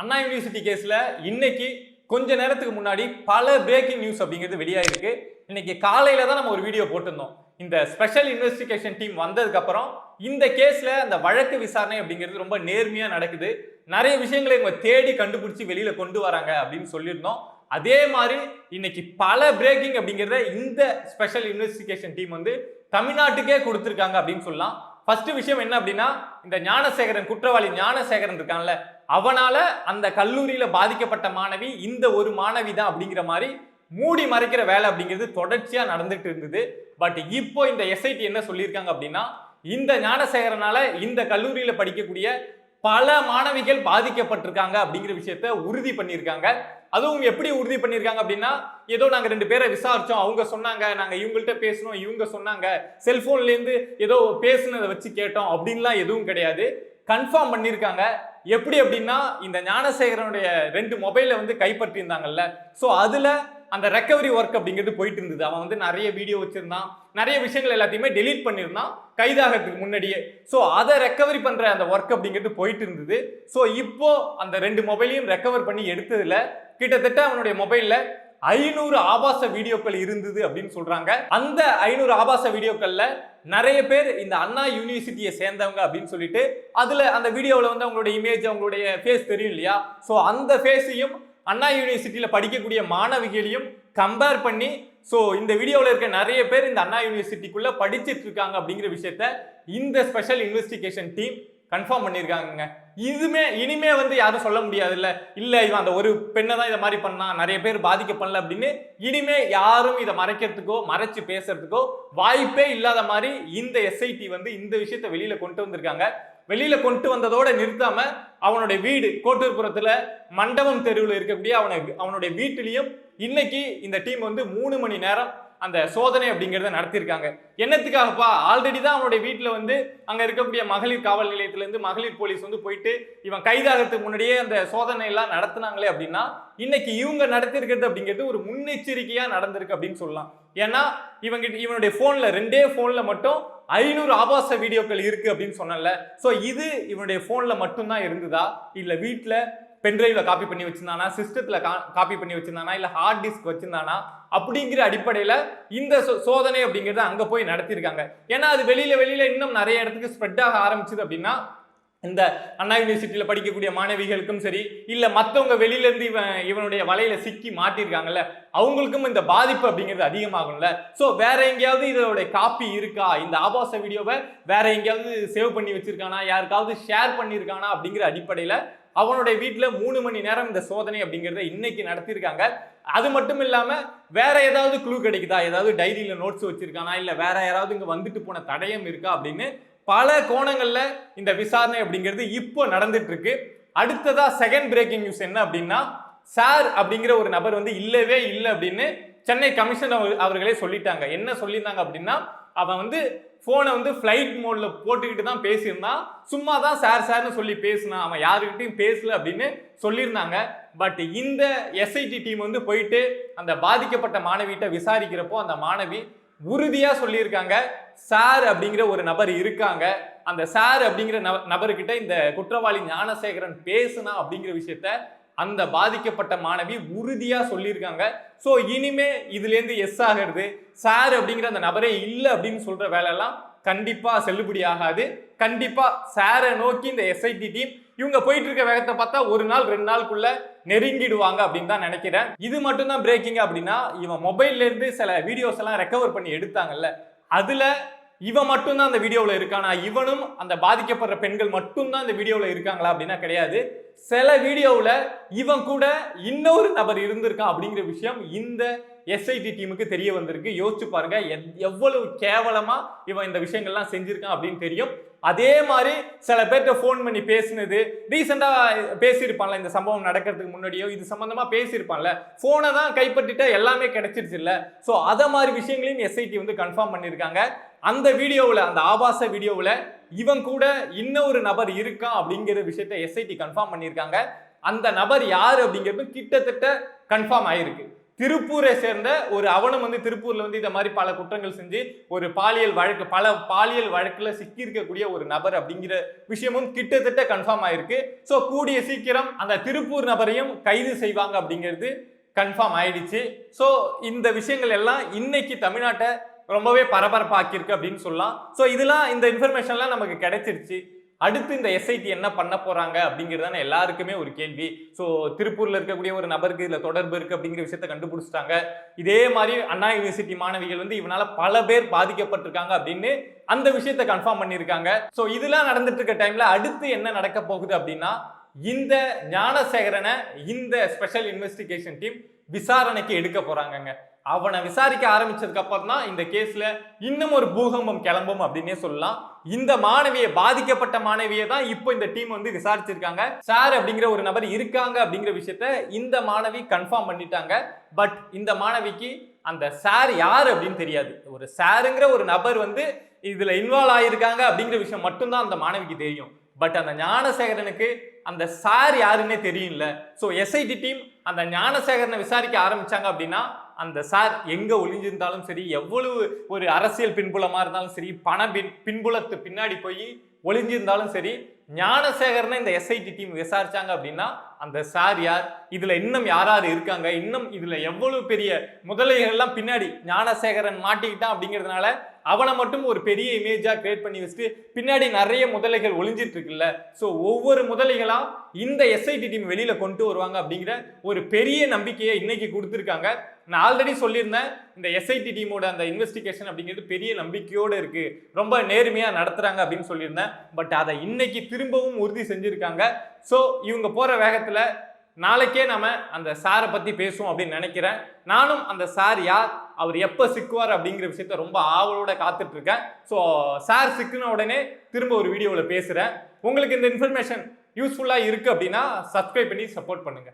அண்ணா university கேஸ்ல இன்னைக்கு கொஞ்ச நேரத்துக்கு முன்னாடி பல பிரேக்கிங் நியூஸ் அப்படிங்கிறது வெளியாயிருக்கு. இன்னைக்கு காலையில தான் நம்ம ஒரு வீடியோ போட்டிருந்தோம். இந்த ஸ்பெஷல் இன்வெஸ்டிகேஷன் டீம் வந்ததுக்கு அப்புறம் இந்த கேஸ்ல அந்த வழக்கு விசாரணை அப்படிங்கிறது ரொம்ப நேர்மையா நடக்குது. நிறைய விஷயங்களை இவங்க தேடி கண்டுபிடிச்சு வெளியில கொண்டு வராங்க அப்படின்னு சொல்லியிருந்தோம். அதே மாதிரி இன்னைக்கு பல பிரேக்கிங் அப்படிங்கிறத இந்த ஸ்பெஷல் இன்வெஸ்டிகேஷன் டீம் வந்து தமிழ்நாட்டுக்கே கொடுத்திருக்காங்க அப்படின்னு சொல்லலாம். ஃபர்ஸ்ட் விஷயம் என்ன அப்படின்னா, இந்த ஞானசேகரன் குற்றவாளி ஞானசேகரன் இருக்கான்ல, அவனால அந்த கல்லூரியில பாதிக்கப்பட்ட மாணவி இந்த ஒரு மாணவி தான் அப்படிங்கிற மாதிரி மூடி மறைக்கிற வேலை அப்படிங்கிறது தொடர்ச்சியா நடந்துட்டு இருந்தது. பட் இப்போ இந்த எஸ்ஐடி என்ன சொல்லியிருக்காங்க அப்படின்னா, இந்த ஞானசேகரனால இந்த கல்லூரியில படிக்கக்கூடிய பல மாணவிகள் பாதிக்கப்பட்டிருக்காங்க அப்படிங்கிற விஷயத்த உறுதி பண்ணியிருக்காங்க. அதுவும் எப்படி உறுதி பண்ணியிருக்காங்க அப்படின்னா, ஏதோ நாங்க 2 பேரை விசாரிச்சோம், அவங்க சொன்னாங்க, நாங்க இவங்கள்ட்ட பேசணும், இவங்க சொன்னாங்க, செல்போன்ல இருந்து ஏதோ பேசுனதை வச்சு கேட்டோம் அப்படின்லாம் எதுவும் கிடையாது. கன்ஃபார்ம் பண்ணியிருக்காங்க. எப்படி அப்படின்னா, இந்த ஞானசேகரனுடைய 2 மொபைலை வந்து கைப்பற்றியிருந்தாங்கல்ல, ஸோ அதுல அந்த ரெக்கவரி ஒர்க் அப்படிங்கிறது போயிட்டு இருந்தது. அவன் வந்து நிறைய வீடியோ வச்சிருந்தான், நிறைய விஷயங்கள் எல்லாத்தையுமே டெலீட் பண்ணியிருந்தான் கைதாகிறதுக்கு முன்னாடியே. ஸோ அதை ரெக்கவரி பண்ற அந்த ஒர்க் அப்படிங்கிறது போயிட்டு இருந்தது. ஸோ இப்போ அந்த 2 மொபைலையும் ரெக்கவர் பண்ணி எடுத்ததுல கிட்டத்தட்ட அவனுடைய மொபைல்ல 500 ஆபாச வீடியோக்கள் இருந்தது அப்படின்னு சொல்றாங்க. அந்த 500 ஆபாச வீடியோக்கள்ல நிறைய பேர் இந்த அண்ணா யூனிவர்சிட்டியை சேர்ந்தவங்க அப்படின்னு சொல்லிட்டு அதுல அந்த வீடியோவில் வந்து அவங்களுடைய இமேஜ், அவங்களுடைய ஃபேஸ் தெரியும் இல்லையா, ஸோ அந்த ஃபேஸையும் அண்ணா யூனிவர்சிட்டியில படிக்கக்கூடிய மாணவிகளையும் கம்பேர் பண்ணி, ஸோ இந்த வீடியோவில் இருக்க நிறைய பேர் இந்த அண்ணா யூனிவர்சிட்டிக்குள்ள படிச்சிட்டு இருக்காங்க அப்படிங்கிற விஷயத்த இந்த ஸ்பெஷல் இன்வெஸ்டிகேஷன் டீம் கன்ஃபார்ம் பண்ணியிருக்காங்க. இனிமே வந்து யாரும் சொல்ல முடியாது இல்ல இவன் அந்த ஒரு பெண்ணை தான் இதை மாதிரி பண்ணா, நிறைய பேர் பாதிக்கப்படல அப்படின்னு இனிமே யாரும் இதை மறைக்கிறதுக்கோ மறைச்சு பேசுறதுக்கோ வாய்ப்பே இல்லாத மாதிரி இந்த எஸ்ஐடி வந்து இந்த விஷயத்த வெளியில கொண்டு வந்திருக்காங்க. வெளியில கொண்டு வந்ததோட நிறுத்தாம அவனுடைய வீடு கோட்டூர்புரத்துல மண்டபம் தெருவில் இருக்கக்கூடிய அவனுடைய வீட்டிலையும் இன்னைக்கு இந்த டீம் வந்து 3 மணி நேரம் அந்த சோதனை அப்படிங்கிறத நடத்தியிருக்காங்க. என்னத்துக்காகப்பா, ஆல்ரெடி தான் அவனுடைய வீட்டுல வந்து அங்க இருக்கக்கூடிய மகளிர் காவல் நிலையத்துல இருந்து மகளிர் போலீஸ் வந்து போயிட்டு இவன் கைதாகிறதுக்கு முன்னாடியே அந்த சோதனை எல்லாம் நடத்தினாங்களே அப்படின்னா, இன்னைக்கு இவங்க நடத்திருக்கிறது அப்படிங்கிறது ஒரு முன்னெச்சரிக்கையா நடந்திருக்கு அப்படின்னு சொல்லலாம். ஏன்னா இவனுடைய போன்ல 2 போன்ல மட்டும் 500 ஆபாச வீடியோக்கள் இருக்கு அப்படின்னு சொன்னல. சோ இது இவனுடைய போன்ல மட்டும்தான் இருந்ததா, இல்ல வீட்டுல பென்டிரைவ்ல காப்பி பண்ணி வச்சிருந்தானா, சிஸ்டத்துல காப்பி பண்ணி வச்சிருந்தானா, இல்ல ஹார்ட் டிஸ்க் வச்சிருந்தானா அப்படிங்கிற அடிப்படையில இந்த சோதனை அப்படிங்கிறத அங்க போய் நடத்திருக்காங்க. ஏன்னா அது வெளியில இன்னும் நிறைய இடத்துக்கு ஸ்ப்ரெட் ஆக ஆரம்பிச்சது அப்படின்னா, இந்த அண்ணா யூனிவர்சிட்டியில படிக்கக்கூடிய மாணவிகளுக்கும் சரி, இல்ல மத்தவங்க வெளியில இருந்து இவனுடைய வலையில சிக்கி மாட்டிருக்காங்கல்ல, அவங்களுக்கும் இந்த பாதிப்பு அப்படிங்கிறது அதிகமாகும்ல. சோ வேற எங்கேயாவது இதோட காப்பி இருக்கா, இந்த ஆபாச வீடியோவை வேற எங்கேயாவது சேவ் பண்ணி வச்சிருக்கானா, யாருக்காவது ஷேர் பண்ணிருக்கானா அப்படிங்கிற அடிப்படையில அவனுடைய வீட்டுல 3 மணி நேரம் இந்த சோதனை அப்படிங்கிறத இன்னைக்கு நடத்திருக்காங்க. அது மட்டும் இல்லாம வேற ஏதாவது க்ளூ கிடைக்குதா, ஏதாவது டைரியில நோட்ஸ் வச்சிருக்கானா, இல்ல வேற யாராவது இங்க வந்துட்டு போன தடயம் இருக்கா அப்படின்னு பல கோணங்கள்ல இந்த விசாரணை அப்படிங்கிறது இப்போ நடந்துட்டு இருக்கு. அடுத்ததா செகண்ட் பிரேக்கிங் நியூஸ் என்ன அப்படின்னா, சார் அப்படிங்கிற ஒரு நபர் வந்து இல்லவே இல்லை அப்படின்னு சென்னை கமிஷன் அவர்களே சொல்லிட்டாங்க. என்ன சொல்லியிருந்தாங்க அப்படின்னா, அவன் வந்து போனை வந்து ஃபிளைட் மோட்ல போட்டுக்கிட்டு தான் பேசியிருந்தான், சும்மா தான் சார்னு சொல்லி பேசினான், அவன் யாருக்கிட்டையும் பேசல அப்படின்னு சொல்லியிருந்தாங்க. பட் இந்த எஸ்ஐடி டீம் வந்து போயிட்டு அந்த பாதிக்கப்பட்ட மாணவிகிட்ட விசாரிக்கிறப்போ அந்த மாணவி உறுதியா சொல்லியிருக்காங்க, சார் அப்படிங்கிற ஒரு நபர் இருக்காங்க, அந்த சார் அப்படிங்கிற நபர்கிட்ட இந்த குற்றவாளி ஞானசேகரன் பேசுனா அப்படிங்கிற விஷயத்த அந்த பாதிக்கப்பட்ட மாணவி உறுதியா சொல்லியிருக்காங்க. சோ இனிமே இதுல இருந்து எஸ் ஆகிறது, சார் அப்படிங்கிற அந்த நபரே இல்லை அப்படின்னு சொல்ற வேலையெல்லாம் கண்டிப்பா செல்லுபடி ஆகாது. கண்டிப்பா சாரை நோக்கி இந்த எஸ்ஐடி டீம் இவங்க போயிட்டு இருக்க வேகத்தை பார்த்தா 1 நாள் 2 நாளுக்குள்ள நெருங்கிடுவாங்க அப்படின்னு தான் நினைக்கிறேன். இது மட்டும் தான் பிரேக்கிங் அப்படின்னா, இவன் மொபைல்ல இருந்து சில வீடியோஸ் எல்லாம் ரெக்கவர் பண்ணி எடுத்தாங்கல்ல, அதுல இவன் மட்டும்தான் அந்த வீடியோவில் இருக்கானா, இவனும் அந்த பாதிக்கப்படுற பெண்கள் மட்டும்தான் இந்த வீடியோவில் இருக்காங்களா அப்படின்னா கிடையாது. சில வீடியோவில் இவன் கூட இன்னொரு நபர் இருந்திருக்கான் அப்படிங்கிற விஷயம் இந்த எஸ்ஐடி டீமுக்கு தெரிய வந்திருக்கு. யோசிச்சு பாருங்க எவ்வளவு கேவலமா இவன் இந்த விஷயங்கள்லாம் செஞ்சிருக்கான் அப்படின்னு தெரியும். அதே மாதிரி சில பேர்கிட்ட ஃபோன் பண்ணி பேசினது, ரீசெண்டா பேசியிருப்பான்ல, இந்த சம்பவம் நடக்கிறதுக்கு முன்னாடியோ இது சம்பந்தமா பேசியிருப்பான்ல, போனை தான் கைப்பற்றிட்டா எல்லாமே கிடைச்சிருச்சு இல்ல. ஸோ அதை மாதிரி விஷயங்களையும் எஸ்ஐடி வந்து கன்ஃபார்ம் பண்ணியிருக்காங்க. அந்த வீடியோவில், அந்த ஆபாச வீடியோவில் இவன் கூட இன்னொரு நபர் இருக்கான் அப்படிங்கிற விஷயத்த எஸ்ஐடி கன்ஃபார்ம் பண்ணியிருக்காங்க. அந்த நபர் யாரு அப்படிங்கிறது கிட்டத்தட்ட கன்ஃபார்ம் ஆயிருக்கு. திருப்பூரை சேர்ந்த ஒரு அவனும் வந்து திருப்பூர்ல வந்து இந்த மாதிரி பல குற்றங்கள் செஞ்சு ஒரு பல பாலியல் வழக்குல சிக்கி இருக்கக்கூடிய ஒரு நபர் அப்படிங்கிற விஷயமும் கிட்டத்தட்ட கன்ஃபார்ம் ஆயிருக்கு. சோ கூடிய சீக்கிரம் அந்த திருப்பூர் நபரையும் கைது செய்வாங்க அப்படிங்கிறது கன்ஃபார்ம் ஆயிடுச்சு. சோ இந்த விஷயங்கள் எல்லாம் இன்னைக்கு தமிழ்நாட்டை ரொம்பவே பரபரப்பாக்கியிருக்கு அப்படின்னு சொல்லலாம். சோ இதெல்லாம் இந்த இன்ஃபர்மேஷன்லாம் நமக்கு கிடைச்சிருச்சு. அடுத்து இந்த எஸ்ஐடி என்ன பண்ண போறாங்க அப்படிங்கிறதான எல்லாருக்குமே ஒரு கேள்வி. ஸோ திருப்பூர்ல இருக்கக்கூடிய ஒரு நபருக்கு இதுல தொடர்பு இருக்கு அப்படிங்கிற விஷயத்த கண்டுபிடிச்சிட்டாங்க. இதே மாதிரி அண்ணா யூனிவர்சிட்டி மாணவிகள் வந்து இவனால பல பேர் பாதிக்கப்பட்டிருக்காங்க அப்படின்னு அந்த விஷயத்த கன்ஃபார்ம் பண்ணியிருக்காங்க. ஸோ இதெல்லாம் நடந்துட்டு இருக்க டைம்ல அடுத்து என்ன நடக்க போகுது அப்படின்னா, இந்த ஞானசேகரனை இந்த ஸ்பெஷல் இன்வெஸ்டிகேஷன் டீம் விசாரணைக்கு எடுக்க போறாங்கங்க. அவனை விசாரிக்க ஆரம்பிச்சதுக்கு அப்புறம் தான் இந்த கேஸ்ல இன்னும் ஒரு பூகம்பம் கிளம்பும் அப்படின்னே சொல்லலாம். இந்த பாதிக்கப்பட்ட மாணவியை தான் இப்போ இந்த டீம் வந்து விசாரிச்சிருக்காங்க. சார் அப்படிங்கிற ஒரு நபர் இருக்காங்க அப்படிங்கிற விஷயத்த இந்த மாணவி கன்ஃபார்ம் பண்ணிட்டாங்க. பட் இந்த மாணவிக்கு அந்த சார் யார் அப்படின்னு தெரியாது. ஒரு சாருங்கிற ஒரு நபர் வந்து இதுல இன்வால்வ் ஆயிருக்காங்க அப்படிங்கிற விஷயம் மட்டும்தான் அந்த மாணவிக்கு தெரியும். பட் அந்த ஞானசேகரனுக்கு அந்த சார் யாருன்னே தெரியும்ல. சோ எஸ்ஐடி டீம் அந்த ஞானசேகரனை விசாரிக்க ஆரம்பிச்சாங்க அப்படின்னா அந்த சார் எங்க ஒளிஞ்சிருந்தாலும் சரி, எவ்வளவு ஒரு அரசியல் பின்புலமா இருந்தாலும் சரி, பின்புலத்து பின்னாடி போய் ஒளிஞ்சிருந்தாலும் சரி, ஞானசேகரனை இந்த எஸ்ஐடி டீம் விசாரிச்சாங்க அப்படின்னா அந்த சார் யார், இதுல இன்னும் யாராரு இருக்காங்க, இன்னும் இதுல எவ்வளவு பெரிய முதலைகள் எல்லாம் பின்னாடி ஞானசேகரன் மாட்டிக்கிட்டான் அப்படிங்கிறதுனால அவனை மட்டும் ஒரு பெரிய இமேஜா கிரியேட் பண்ணி வச்சுட்டு பின்னாடி நிறைய முதலைகள் ஒளிஞ்சிட்டு இருக்குல்ல. சோ ஒவ்வொரு முதலைகளா இந்த எஸ்ஐடி டீம் வெளியில கொண்டு வருவாங்க அப்படிங்கிற ஒரு பெரிய நம்பிக்கையை இன்னைக்கு கொடுத்துருக்காங்க. நான் ஆல்ரெடி சொல்லியிருந்தேன், இந்த எஸ்ஐடி டீமோட அந்த இன்வெஸ்டிகேஷன் அப்படிங்கிறது பெரிய நம்பிக்கையோடு இருக்கு, ரொம்ப நேர்மையா நடத்துறாங்க அப்படின்னு சொல்லியிருந்தேன். பட் அதை இன்னைக்கு திரும்பவும் உறுதி செஞ்சிருக்காங்க. சோ இவங்க போற வேகத்துல நாளைக்கே நாம அந்த சாரை பத்தி பேசுவோம் அப்படின்னு நினைக்கிறேன். நானும் அந்த சார் யார், அவர் எப்ப சிக்குவார் அப்படிங்கிற விஷயத்த ரொம்ப ஆவலோட காத்துட்டு இருக்கேன். ஸோ சார் சிக்குன உடனே திரும்ப ஒரு வீடியோவில் பேசுறேன். உங்களுக்கு இந்த இன்ஃபர்மேஷன் யூஸ்ஃபுல்லா இருக்கு அப்படின்னா சப்ஸ்கிரைப் பண்ணி சப்போர்ட் பண்ணுங்க.